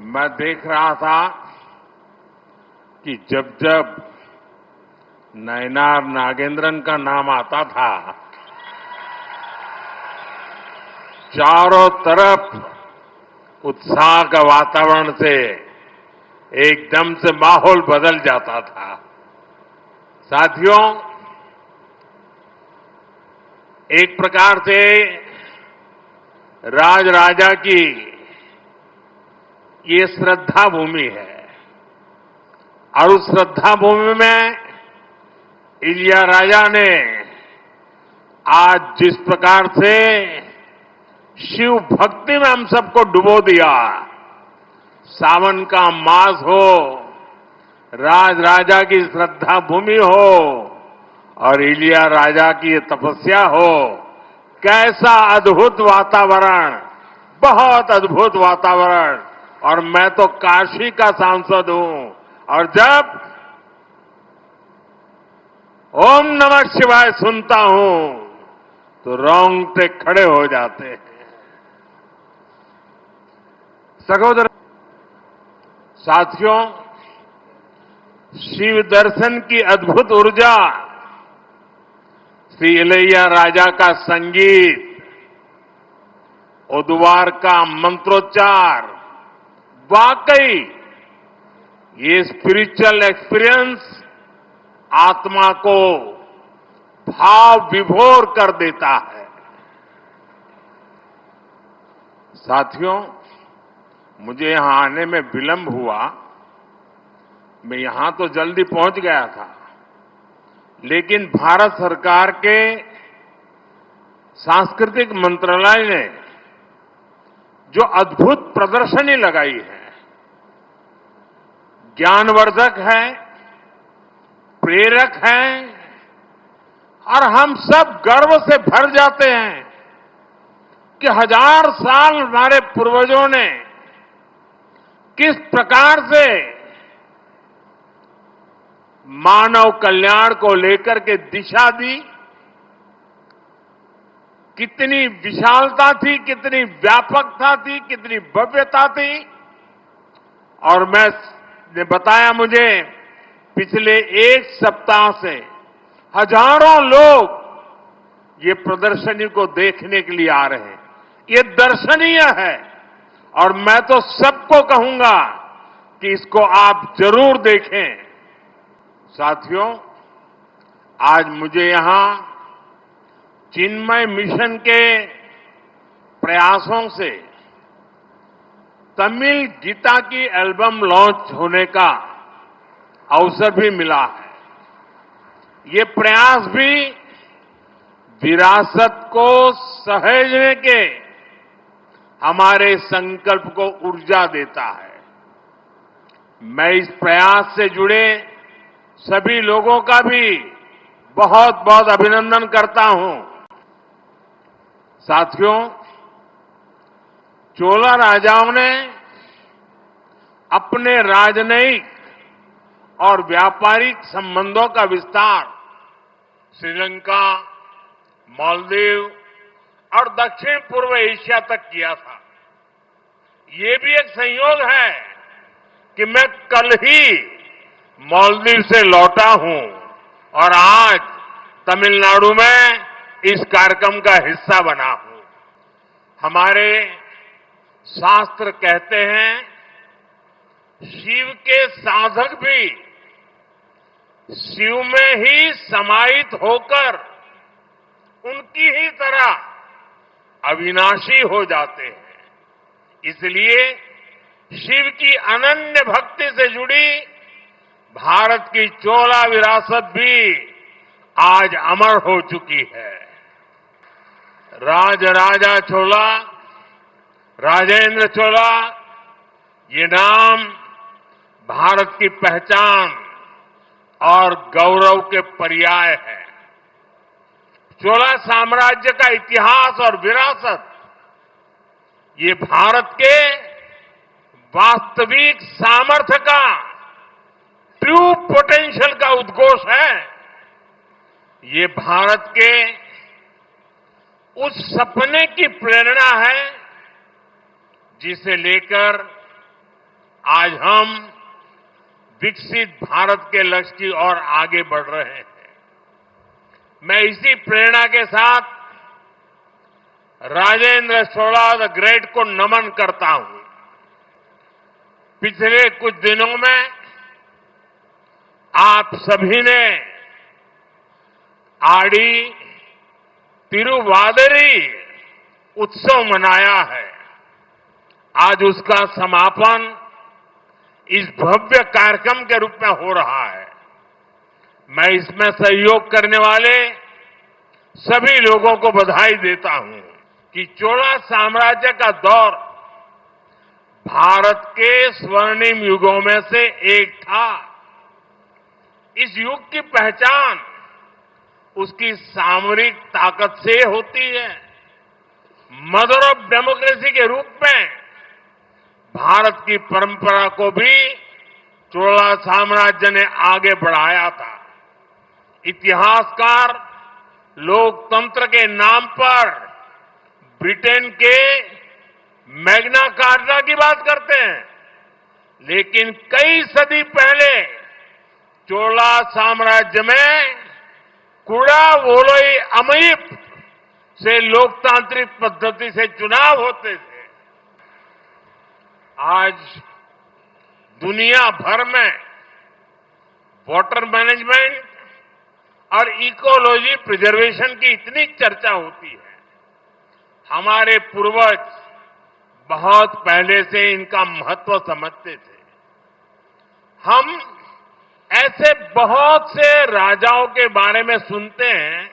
मैं देख रहा था कि जब जब नयनार नागेंद्रन का नाम आता था, चारों तरफ उत्साह का वातावरण से एकदम से माहौल बदल जाता था। साथियों, एक प्रकार से राजराजा की ये श्रद्धा भूमि है और उस श्रद्धा भूमि में इलियाराजा ने आज जिस प्रकार से शिव भक्ति में हम सबको डुबो दिया, सावन का मास हो, राजराजा की श्रद्धा भूमि हो और इलियाराजा की तपस्या हो, कैसा अद्भुत वातावरण, बहुत अद्भुत वातावरण। और मैं तो काशी का सांसद हूं और जब ओम नमः शिवाय सुनता हूं तो रोंगटे खड़े हो जाते हैं। सहोदर साथियों, शिव दर्शन की अद्भुत ऊर्जा, श्री इलैयाराजा का संगीत, उद्वार का मंत्रोच्चार, वाकई ये स्पिरिचुअल एक्सपीरियंस आत्मा को भाव विभोर कर देता है। साथियों, मुझे यहां आने में विलंब हुआ। मैं यहां तो जल्दी पहुंच गया था, लेकिन भारत सरकार के सांस्कृतिक मंत्रालय ने जो अद्भुत प्रदर्शनी लगाई है, ज्ञानवर्धक है, प्रेरक है और हम सब गर्व से भर जाते हैं कि 1000 साल हमारे पूर्वजों ने किस प्रकार से मानव कल्याण को लेकर के दिशा दी, कितनी विशालता थी, कितनी व्यापकता थी, कितनी भव्यता थी। और ने बताया मुझे, पिछले एक सप्ताह से हजारों लोग ये प्रदर्शनी को देखने के लिए आ रहे हैं। ये दर्शनीय है और मैं तो सबको कहूंगा कि इसको आप जरूर देखें। साथियों, आज मुझे यहां चिन्मय मिशन के प्रयासों से तमिल गीता की एल्बम लॉन्च होने का अवसर भी मिला है। ये प्रयास भी विरासत को सहेजने के हमारे संकल्प को ऊर्जा देता है। मैं इस प्रयास से जुड़े सभी लोगों का भी बहुत बहुत अभिनंदन करता हूं। साथियों, चोला राजाओं ने अपने राजनयिक और व्यापारिक संबंधों का विस्तार श्रीलंका, मालदीव और दक्षिण पूर्व एशिया तक किया था। ये भी एक संयोग है कि मैं कल ही मालदीव से लौटा हूं और आज तमिलनाडु में इस कार्यक्रम का हिस्सा बना हूं। हमारे शास्त्र कहते हैं, शिव के साधक भी शिव में ही समाहित होकर उनकी ही तरह अविनाशी हो जाते हैं। इसलिए शिव की अनन्य भक्ति से जुड़ी भारत की चोला विरासत भी आज अमर हो चुकी है। राजराजा चोला, राजेंद्र चोला, ये नाम भारत की पहचान और गौरव के पर्याय है। चोला साम्राज्य का इतिहास और विरासत ये भारत के वास्तविक सामर्थ्य का, ट्रू पोटेंशियल का उद्घोष है। ये भारत के उस सपने की प्रेरणा है जिसे लेकर आज हम विकसित भारत के लक्ष्य की ओर आगे बढ़ रहे हैं। मैं इसी प्रेरणा के साथ राजेंद्र चोला द ग्रेट को नमन करता हूं। पिछले कुछ दिनों में आप सभी ने आड़ी तिरुवादिरी उत्सव मनाया है। आज उसका समापन इस भव्य कार्यक्रम के रूप में हो रहा है। मैं इसमें सहयोग करने वाले सभी लोगों को बधाई देता हूं कि चोला साम्राज्य का दौर भारत के स्वर्णिम युगों में से एक था। इस युग की पहचान उसकी सामरिक ताकत से होती है। मदर ऑफ डेमोक्रेसी के रूप में भारत की परंपरा को भी चोला साम्राज्य ने आगे बढ़ाया था। इतिहासकार लोकतंत्र के नाम पर ब्रिटेन के मैग्ना कार्टा की बात करते हैं, लेकिन कई सदी पहले चोला साम्राज्य में कुड़ा वोलोई अमयिप से लोकतांत्रिक पद्धति से चुनाव होते थे। आज दुनिया भर में वाटर मैनेजमेंट और इकोलॉजी प्रिजर्वेशन की इतनी चर्चा होती है। हमारे पूर्वज बहुत पहले से इनका महत्व समझते थे। हम ऐसे बहुत से राजाओं के बारे में सुनते हैं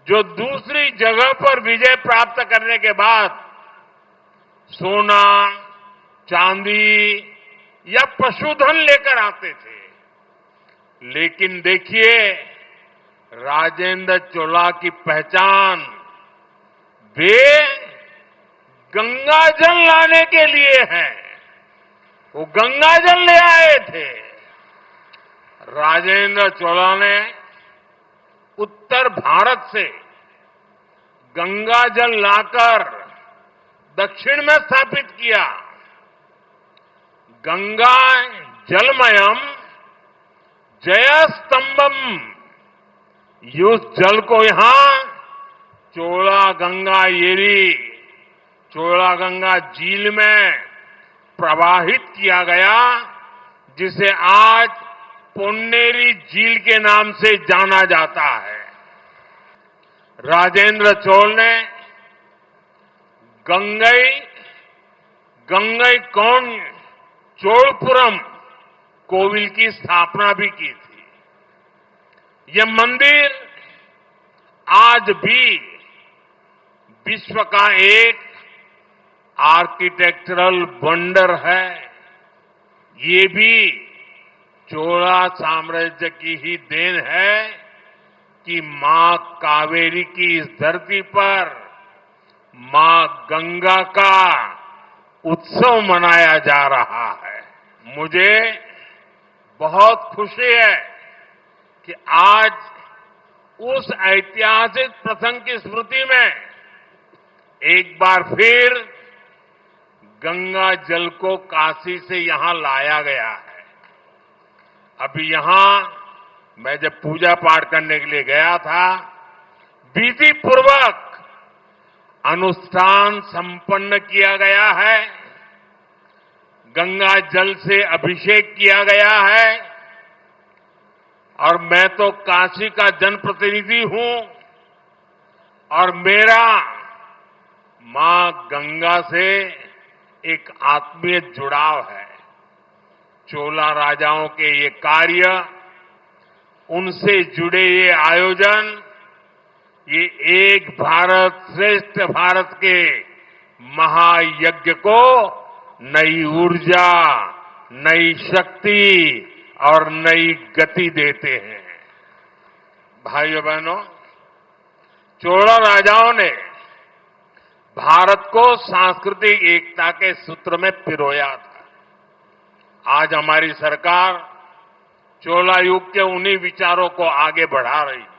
जो दूसरी जगह पर विजय प्राप्त करने के बाद सोना, चांदी या पशुधन लेकर आते थे। लेकिन देखिए, राजेंद्र चोला की पहचान वे गंगा जल लाने के लिए है। वो गंगा जल ले आए थे। राजेंद्र चोला ने उत्तर भारत से गंगा जल लाकर दक्षिण में स्थापित किया। गंगा जलमयम जयस्तंभम, उस जल को यहां चोला गंगा येरी, चोला गंगा झील में प्रवाहित किया गया, जिसे आज पोन्नेरी झील के नाम से जाना जाता है। राजेंद्र चोल ने गंगई चोलपुरम कोविल की स्थापना भी की थी। यह मंदिर आज भी विश्व का एक आर्किटेक्चरल वंडर है। ये भी चोला साम्राज्य की ही देन है कि मां कावेरी की इस धरती पर मां गंगा का उत्सव मनाया जा रहा है। मुझे बहुत खुशी है कि आज उस ऐतिहासिक प्रसंग की स्मृति में एक बार फिर गंगा जल को काशी से यहां लाया गया है। अभी यहां मैं जब पूजा पाठ करने के लिए गया था, विधि पूर्वक अनुष्ठान संपन्न किया गया है। गंगा जल से अभिषेक किया गया है। और मैं तो काशी का जनप्रतिनिधि हूं और मेरा मां गंगा से एक आत्मीय जुड़ाव है। चोला राजाओं के ये कार्य, उनसे जुड़े ये आयोजन, ये एक भारत श्रेष्ठ भारत के महायज्ञ को नई ऊर्जा, नई शक्ति और नई गति देते हैं। भाइयों बहनों, चोला राजाओं ने भारत को सांस्कृतिक एकता के सूत्र में पिरोया था। आज हमारी सरकार चोला युग के उन्हीं विचारों को आगे बढ़ा रही है।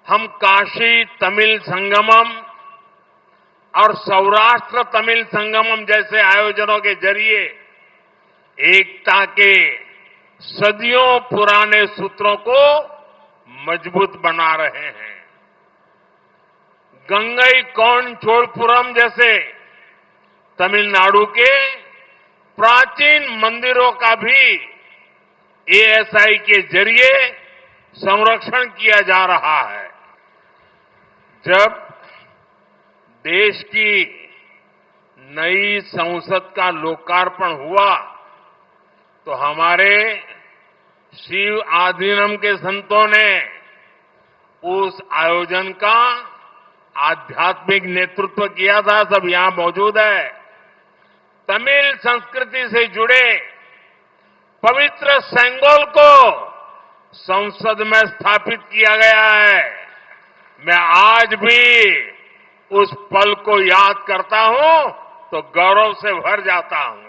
हम काशी तमिल संगमम और सौराष्ट्र तमिल संगमम जैसे आयोजनों के जरिए एकता के सदियों पुराने सूत्रों को मजबूत बना रहे हैं। गंगई कौन चोलपुरम जैसे तमिलनाडु के प्राचीन मंदिरों का भी एएसआई के जरिए संरक्षण किया जा रहा है। जब देश की नई संसद का लोकार्पण हुआ तो हमारे शिव आधीनम के संतों ने उस आयोजन का आध्यात्मिक नेतृत्व किया था। सब यहां मौजूद है। तमिल संस्कृति से जुड़े पवित्र सेंगोल को संसद में स्थापित किया गया है। मैं आज भी उस पल को याद करता हूं तो गौरव से भर जाता हूं।